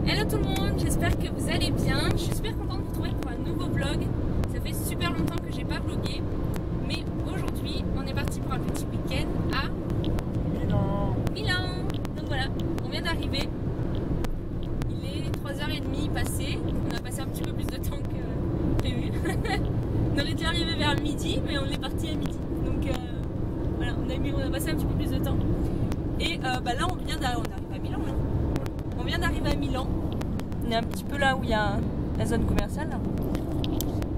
Hello tout le monde, j'espère que vous allez bien. Je suis super contente de vous retrouver pour un nouveau vlog. Ça fait super longtemps que j'ai pas vlogué. Mais aujourd'hui, on est parti pour un petit week-end à Milan. Donc voilà, on vient d'arriver. Il est 3h30 passé. On a passé un petit peu plus de temps que prévu. On aurait dû arriver vers midi, mais on est parti à midi. Donc voilà, on a passé un petit peu plus de temps. Et là, on arrive à Milan. Là. On vient d'arriver à Milan. On est un petit peu là où il y a la zone commerciale. Là.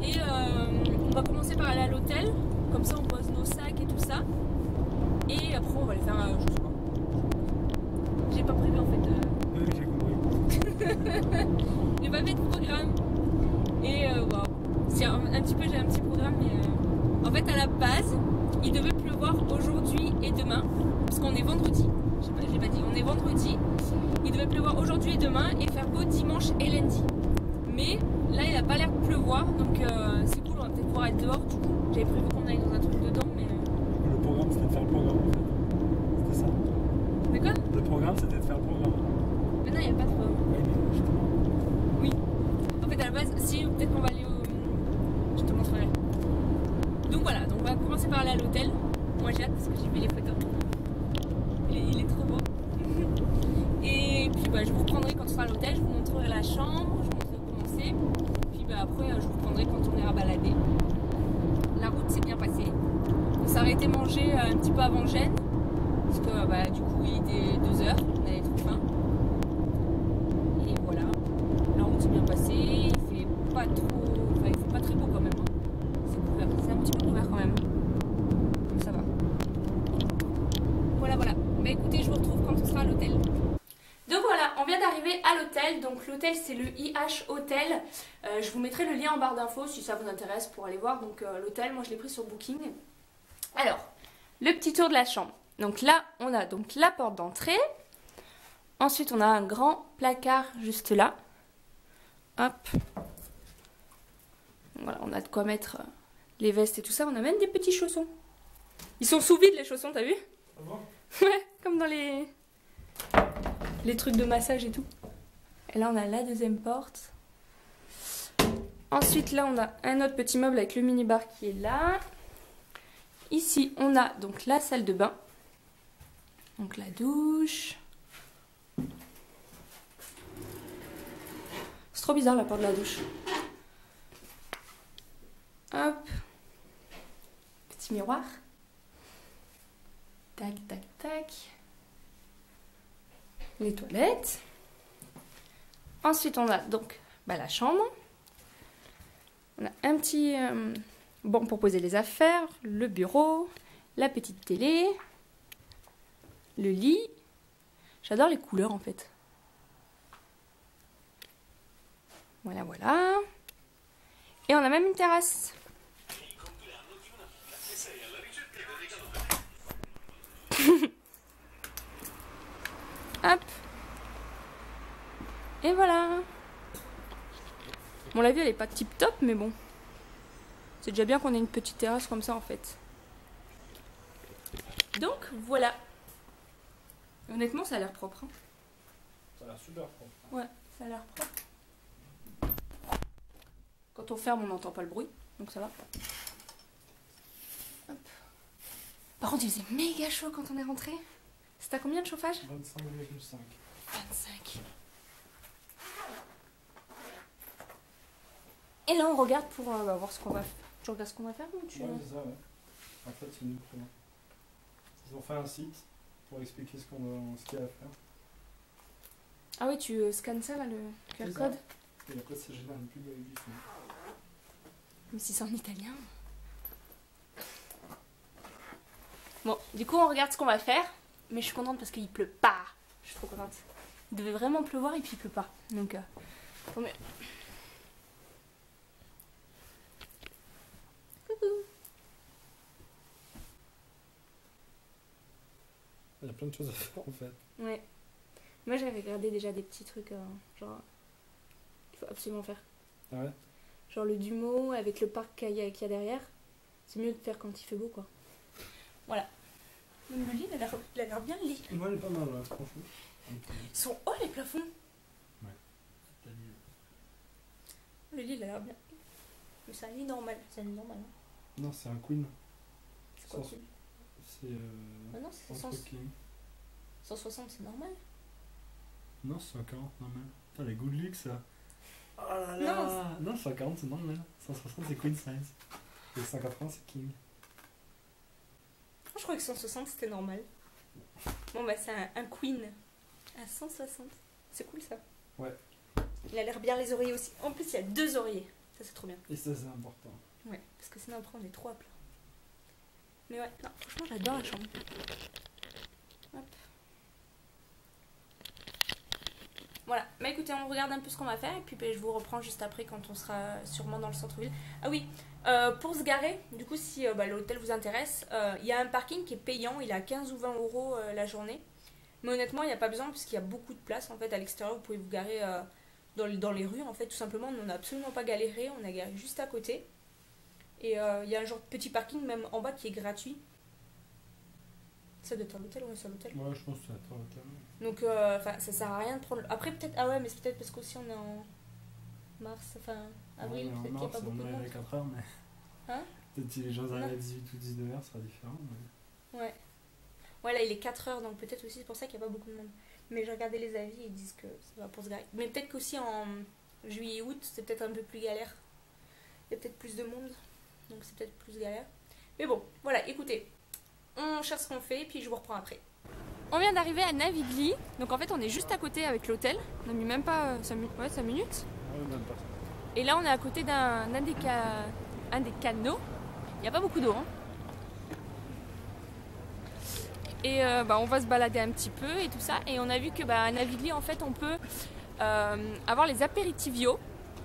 Et on va commencer par aller à l'hôtel. Comme ça, on pose nos sacs et tout ça. Et après, on va aller faire je sais pas. J'ai pas prévu en fait. Oui, j'ai compris. J'ai pas fait de programme. Et wow. J'ai un petit programme. Mais en fait, à la base, il devait pleuvoir aujourd'hui et demain. Parce qu'on est vendredi. J'ai pas dit, on est vendredi. Il devait pleuvoir aujourd'hui et demain et faire beau dimanche et lundi. Mais là, il a pas l'air de pleuvoir, donc c'est cool, on va peut-être pouvoir être dehors du coup. J'avais prévu qu'on aille dans un truc dedans, mais... Le programme, c'était de faire le programme en fait. C'était ça. Mais quoi? Le programme, c'était de faire le programme. Mais non, il n'y a pas de programme. Oui, mais je te... Oui. En fait, à la base, si, peut-être qu'on va aller au... Je te montrerai. Donc voilà, donc on va commencer par aller à l'hôtel. Moi j'ai hâte parce que j'ai vu les photos. Il est trop beau. Et puis je vous reprendrai quand on sera à l'hôtel, je vous montrerai la chambre, je vous montrerai comment c'est. Puis après je vous reprendrai quand on ira balader. La route s'est bien passée. On s'est arrêté manger un petit peu avant Gênes. Parce que du coup il était 2h, on avait trop faim. Et voilà. La route s'est bien passée, il fait pas très beau quand même. C'est couvert, c'est un petit peu couvert quand même. Donc ça va. Voilà. Bah écoutez, je vous retrouve quand on sera à l'hôtel. Donc voilà, on vient d'arriver à l'hôtel. Donc l'hôtel c'est le IH Hotel. Je vous mettrai le lien en barre d'infos si ça vous intéresse pour aller voir. Donc l'hôtel, moi je l'ai pris sur Booking. Alors, le petit tour de la chambre. Donc là, on a donc la porte d'entrée. Ensuite, on a un grand placard juste là. Hop. Voilà, on a de quoi mettre les vestes et tout ça. On a même des petits chaussons. Ils sont sous vide les chaussons, t'as vu? Ah bon? Ouais, comme dans les trucs de massage et tout. Et là, on a la deuxième porte. Ensuite, là, on a un autre petit meuble avec le minibar qui est là. Ici, on a donc la salle de bain. Donc la douche. C'est trop bizarre la porte de la douche. Hop. Petit miroir. Tac, tac, tac. Les toilettes. Ensuite, on a donc la chambre. On a un petit banc pour poser les affaires, le bureau, la petite télé, le lit. J'adore les couleurs en fait. Voilà. Et on a même une terrasse. Hop. Et voilà. Bon, la vue elle est pas tip top, mais bon. C'est déjà bien qu'on ait une petite terrasse comme ça en fait. Donc voilà. Honnêtement, ça a l'air propre. Hein. Ça a l'air super propre. Ouais, ça a l'air propre. Quand on ferme, on n'entend pas le bruit, donc ça va. Hop. Par contre, il faisait méga chaud quand on est rentré. C'était à combien de chauffage? 25,5. 25. Et là, on regarde pour voir ce qu'on va faire. Tu regardes ce qu'on va faire ou tu... Ouais, c'est ça, ouais. En fait, c'est nous prénom. Ils ont fait un site pour expliquer ce qu'il y a à faire. Ah oui, tu scannes ça, là, le QR code. Et après, ça génère une pub avec du son. Mais si c'est en italien. Bon, du coup, on regarde ce qu'on va faire. Mais je suis contente parce qu'il pleut pas. Je suis trop contente. Il devait vraiment pleuvoir et puis il pleut pas. Donc, tant mieux. Coucou. Il y a plein de choses à faire en fait. Ouais. Moi, j'avais regardé déjà des petits trucs, genre, qu'il faut absolument faire. Ah ouais? Genre le Dumo avec le parc qu'il y a derrière. C'est mieux de faire quand il fait beau, quoi. Voilà. Même le lit, il a l'air bien le lit. Moi, elle est pas mal, là, franchement. Ils sont hauts les plafonds. Ouais. verra bien. Mais c'est un lit normal. C'est un lit normal. Hein. Non, c'est un queen. C'est quoi queen? C'est Ah non, c'est 160, c'est normal. Non, c'est 140 normal. Putain, les good looks ça. Oh là là. Non, 140 c'est normal. 160 c'est queen size. Et 180 c'est king. Je crois que 160 c'était normal. Bon bah c'est un queen à 160. C'est cool ça. Ouais. Il a l'air bien les oreillers aussi. En plus il y a 2 oreillers. Ça c'est trop bien. Et ça c'est important. Ouais, parce que sinon après on est trop à plat. Mais ouais, non, franchement j'adore la chambre. Hop. Voilà, bah écoutez, on regarde un peu ce qu'on va faire et puis bah, je vous reprends juste après quand on sera sûrement dans le centre-ville. Ah oui, pour se garer, du coup si bah, l'hôtel vous intéresse, il y a un parking qui est payant, il est à 15 ou 20 euros la journée. Mais honnêtement, il n'y a pas besoin puisqu'il y a beaucoup de place en fait à l'extérieur, vous pouvez vous garer dans les rues en fait, tout simplement. On n'a absolument pas galéré, on a garé juste à côté. Et il y a un genre de petit parking même en bas qui est gratuit. Ça doit être un hôtel, ouais, c'est un hôtel. Ouais, je pense que c'est un hôtel. Donc, ça sert à rien de prendre. Après, peut-être. Ah ouais, mais c'est peut-être parce qu'aussi on est en mars, enfin avril, ouais, peut-être qu'il n'y a pas beaucoup de monde. On arrive à 4 heures, mais. Hein? Peut-être si les gens arrivent à 18 ou 19 heures, ça sera différent. Mais... Ouais. Ouais, là il est 4 heures, donc peut-être aussi c'est pour ça qu'il n'y a pas beaucoup de monde. Mais j'ai regardé les avis, ils disent que ça va pour se garer. Mais peut-être qu'aussi en juillet août, c'est peut-être un peu plus galère. Il y a peut-être plus de monde, donc c'est peut-être plus galère. Mais bon, voilà, écoutez. On cherche ce qu'on fait, puis je vous reprends après. On vient d'arriver à Navigli, donc en fait on est juste à côté avec l'hôtel. On a mis même pas 5 minutes. Ouais, même pas. Et là on est à côté d'un des canaux. Il n'y a pas beaucoup d'eau. Hein. Et on va se balader un petit peu et tout ça. Et on a vu que à Navigli en fait on peut avoir les apéritivio.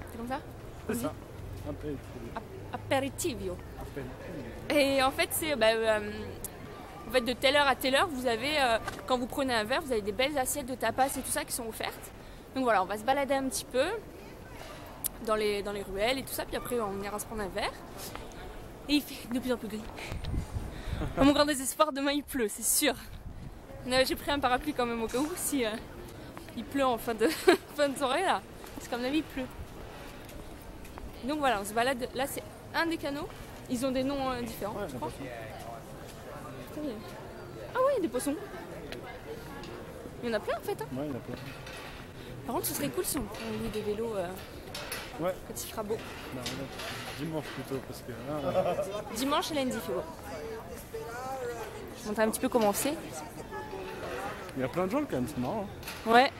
C'est comme ça? C'est ça. Apéritivio. Et en fait c'est... en fait, de telle heure à telle heure, vous avez, quand vous prenez un verre, vous avez des belles assiettes de tapas et tout ça qui sont offertes. Donc voilà, on va se balader un petit peu dans les ruelles et tout ça, puis après on ira se prendre un verre. Et il fait de plus en plus gris. À mon grand désespoir, demain il pleut, c'est sûr. J'ai pris un parapluie quand même au cas où si il pleut en fin de soirée là. Parce qu'à mon avis il pleut. Donc voilà, on se balade. Là c'est un des canaux. Ils ont des noms différents, je crois. Ah ouais, il y a des poissons. Il y en a plein en fait. Hein. Ouais, il y en a plein. Par contre, ce serait cool si on louait des vélos ouais. quand il fera beau. Non, dimanche plutôt, parce que là... Dimanche et lundi, il fait beau. Je vais montrer un petit peu comment c'est. Il y a plein de gens quand même, c'est marrant. Hein. Ouais.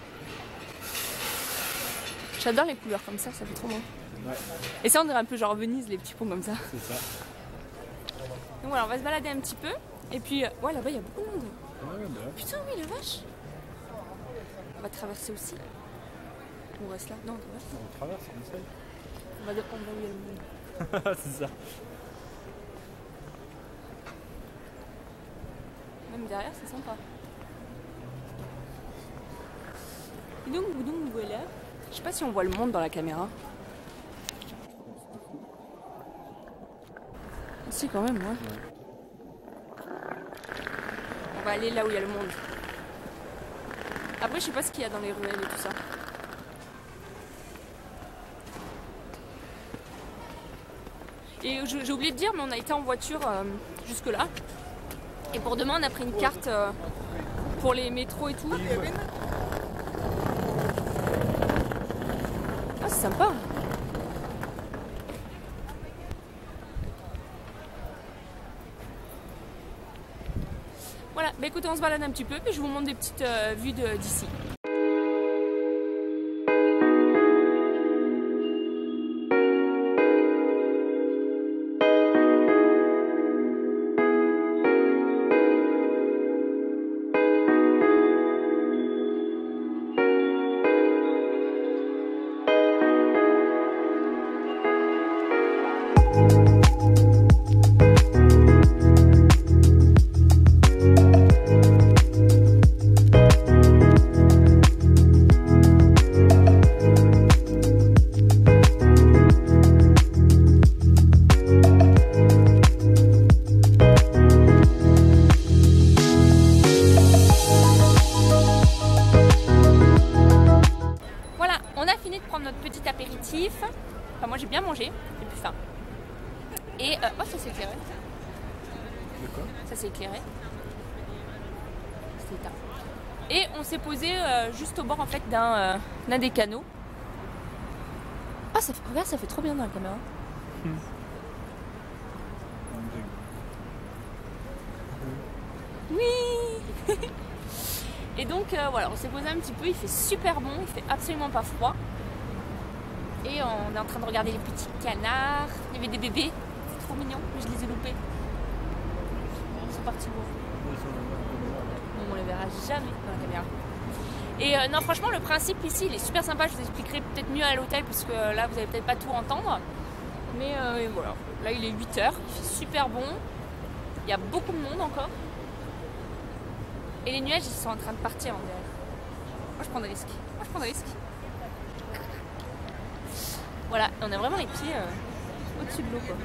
J'adore les couleurs comme ça fait trop beau. Ouais. Et ça, on dirait un peu genre Venise, les petits ponts comme ça. C'est ça. Donc voilà, on va se balader un petit peu. Et puis, ouais, là-bas, il y a beaucoup de monde. Ouais, bah. Putain, oui, la vache. On va traverser aussi. On reste là. Non, on reste. On traverse, on essaye. On va où il y a le monde. C'est ça. Même derrière, c'est sympa. Et donc, voilà. Je sais pas si on voit le monde dans la caméra. Si, quand même, ouais. On va aller là où il y a le monde. Après, je sais pas ce qu'il y a dans les ruelles et tout ça. Et j'ai oublié de dire, mais on a été en voiture jusque là. Et pour demain, on a pris une carte pour les métros et tout. Ah, c'est sympa. Voilà, bah écoutez, on se balade un petit peu, puis je vous montre des petites vues d'ici. Enfin moi j'ai bien mangé, j'ai plus faim. Et oh ça s'est éclairé. De quoi? Ça s'est éclairé. C'est éteint. Et on s'est posé juste au bord en fait d'un des canaux. Ah ça fait, regarde ça fait trop bien dans la caméra. Oui. Et donc voilà, on s'est posé un petit peu, il fait super bon, il fait absolument pas froid. Et on est en train de regarder les petits canards. Il y avait des bébés, c'est trop mignon, mais je les ai loupés. Ils sont partis où? Bon, on les verra jamais dans la caméra. Et non franchement le principe ici il est super sympa, je vous expliquerai peut-être mieux à l'hôtel parce que là vous allez peut-être pas tout entendre. Mais voilà, là il est 8h, il fait super bon, il y a beaucoup de monde encore. Et les nuages ils sont en train de partir en derrière. Moi je prends des risques, Voilà, on a vraiment les pieds au-dessus de l'eau quoi.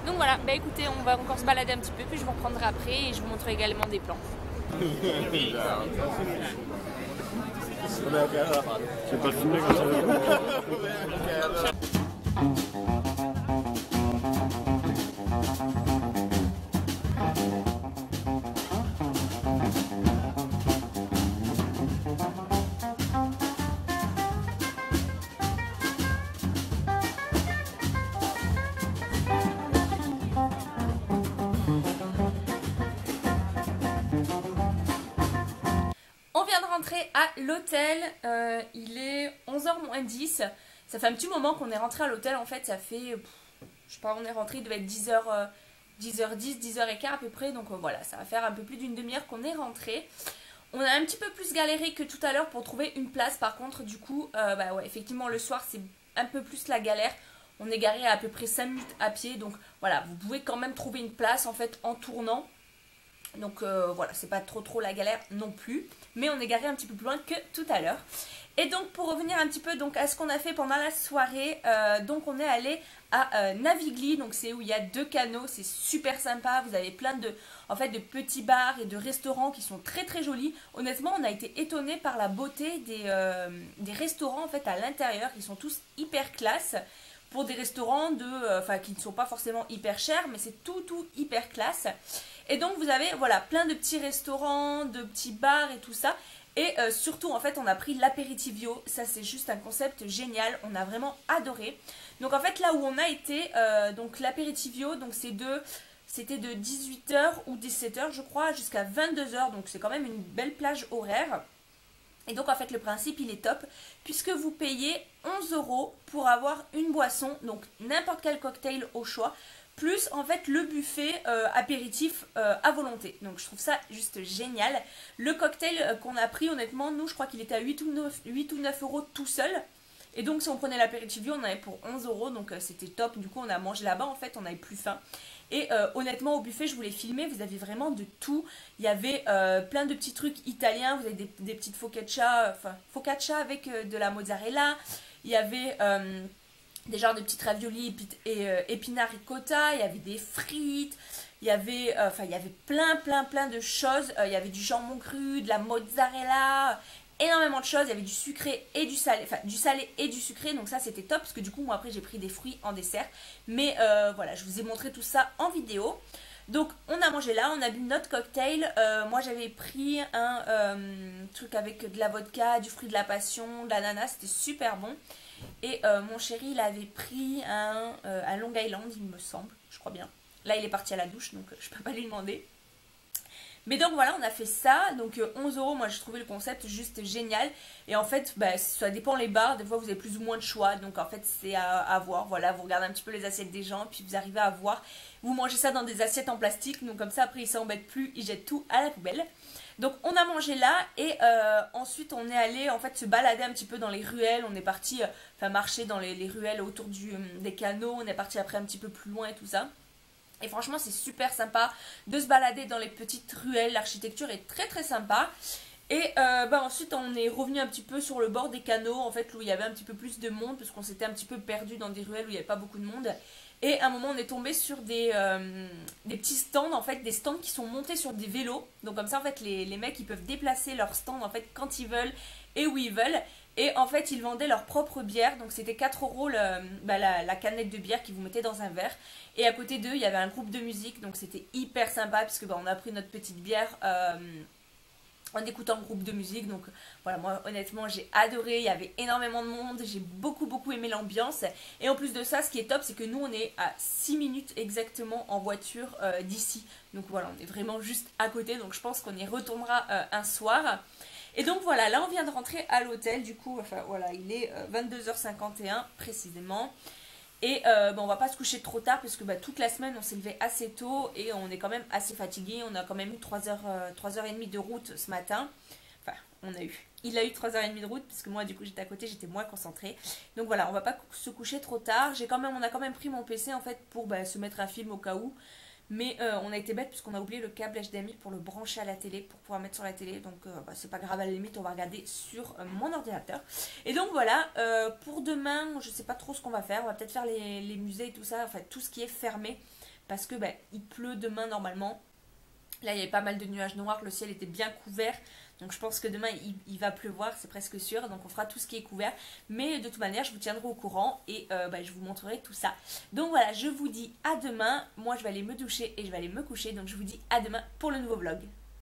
Donc voilà, bah écoutez, on va encore se balader un petit peu, puis je vous reprendrai après et je vous montrerai également des plans. J'ai pas filmé quand ça va. À l'hôtel, il est 11h moins 10. Ça fait un petit moment qu'on est rentré à l'hôtel en fait, ça fait, je sais pas, on est rentré, il devait être 10h, 10h10, 10h15 à peu près, donc voilà, ça va faire un peu plus d'une demi-heure qu'on est rentré. On a un petit peu plus galéré que tout à l'heure pour trouver une place, par contre du coup, bah ouais, effectivement le soir c'est un peu plus la galère. On est garé à peu près 5 minutes à pied, donc voilà, vous pouvez quand même trouver une place en fait en tournant. Donc voilà, c'est pas trop la galère non plus. Mais on est garé un petit peu plus loin que tout à l'heure. Et donc pour revenir un petit peu donc, à ce qu'on a fait pendant la soirée, donc on est allé à Navigli, donc c'est où il y a 2 canaux, c'est super sympa, vous avez plein de, en fait, de petits bars et de restaurants qui sont très jolis. Honnêtement on a été étonnés par la beauté des restaurants en fait à l'intérieur, ils sont tous hyper classe. Pour des restaurants qui ne sont pas forcément hyper chers, mais c'est tout hyper classe. Et donc vous avez voilà plein de petits restaurants, de petits bars et tout ça. Et surtout en fait on a pris l'apéritivio, ça c'est juste un concept génial, on a vraiment adoré. Donc en fait là où on a été, donc l'apéritivio, donc c'était de 18h ou 17h je crois jusqu'à 22h, donc c'est quand même une belle plage horaire. Et donc en fait le principe il est top puisque vous payez 11 € pour avoir une boisson, donc n'importe quel cocktail au choix, plus en fait le buffet apéritif à volonté. Donc je trouve ça juste génial. Le cocktail qu'on a pris honnêtement, nous je crois qu'il était à 8 ou 9 € tout seul. Et donc si on prenait l'apéritivio on avait pour 11 €, donc c'était top. Du coup on a mangé là-bas en fait, on n'avait plus faim. Et honnêtement au buffet je voulais filmer, vous avez vraiment de tout. Il y avait plein de petits trucs italiens, vous avez des petites focaccia avec de la mozzarella. Il y avait des genres de petites raviolis et épinards ricotta, il y avait des frites, il y avait plein de choses. Il y avait du jambon cru, de la mozzarella, énormément de choses. Il y avait du sucré et du salé, enfin du salé et du sucré, donc ça c'était top parce que du coup moi après j'ai pris des fruits en dessert. Mais voilà, je vous ai montré tout ça en vidéo. Donc on a mangé là, on a bu notre cocktail. Moi j'avais pris un truc avec de la vodka, du fruit de la passion, de l'ananas, c'était super bon. Et mon chéri il avait pris un Long Island il me semble, je crois bien. Là il est parti à la douche donc je peux pas lui demander. Mais donc voilà, on a fait ça, donc 11 €, moi j'ai trouvé le concept juste génial. Et en fait, bah, ça dépend les bars, des fois vous avez plus ou moins de choix. Donc en fait c'est à voir, voilà, vous regardez un petit peu les assiettes des gens, puis vous arrivez à voir. Vous mangez ça dans des assiettes en plastique, donc comme ça après ils s'embêtent plus, ils jettent tout à la poubelle. Donc on a mangé là et ensuite on est allé en fait se balader un petit peu dans les ruelles. On est parti marcher dans les ruelles autour des canaux, on est parti après un petit peu plus loin et tout ça. Et franchement c'est super sympa de se balader dans les petites ruelles, l'architecture est très sympa. Et ensuite on est revenu un petit peu sur le bord des canaux en fait où il y avait un petit peu plus de monde parce qu'on s'était un petit peu perdu dans des ruelles où il n'y avait pas beaucoup de monde. Et à un moment on est tombé sur des petits stands en fait, des stands qui sont montés sur des vélos. Donc comme ça en fait les mecs ils peuvent déplacer leur stand en fait quand ils veulent et où ils veulent. Et en fait, ils vendaient leur propre bière. Donc c'était 4 euros la canette de bière qu'ils vous mettaient dans un verre. Et à côté d'eux, il y avait un groupe de musique. Donc c'était hyper sympa puisque on a pris notre petite bière en écoutant le groupe de musique. Donc voilà, moi honnêtement j'ai adoré, il y avait énormément de monde, j'ai beaucoup aimé l'ambiance. Et en plus de ça, ce qui est top, c'est que nous on est à 6 minutes exactement en voiture d'ici. Donc voilà, on est vraiment juste à côté, donc je pense qu'on y retournera un soir. Et donc voilà, là on vient de rentrer à l'hôtel, du coup, enfin voilà, il est 22h51 précisément. Et on va pas se coucher trop tard parce que toute la semaine on s'est levé assez tôt et on est quand même assez fatigué. On a quand même eu 3h30 de route ce matin. Enfin, il a eu 3h30 de route parce que moi du coup j'étais à côté, j'étais moins concentrée. Donc voilà, on va pas se coucher trop tard. On a quand même pris mon PC en fait pour se mettre un film au cas où. Mais on a été bête puisqu'on a oublié le câble HDMI pour le brancher à la télé, pour pouvoir mettre sur la télé. Donc c'est pas grave, à la limite on va regarder sur mon ordinateur. Et donc voilà, pour demain, je sais pas trop ce qu'on va faire. On va peut-être faire les musées et tout ça, enfin tout ce qui est fermé. Parce que il pleut demain normalement. Là il y avait pas mal de nuages noirs, le ciel était bien couvert. Donc je pense que demain il va pleuvoir, c'est presque sûr. Donc on fera tout ce qui est couvert. Mais de toute manière je vous tiendrai au courant et je vous montrerai tout ça. Donc voilà, je vous dis à demain. Moi je vais aller me doucher et je vais aller me coucher. Donc je vous dis à demain pour le nouveau vlog.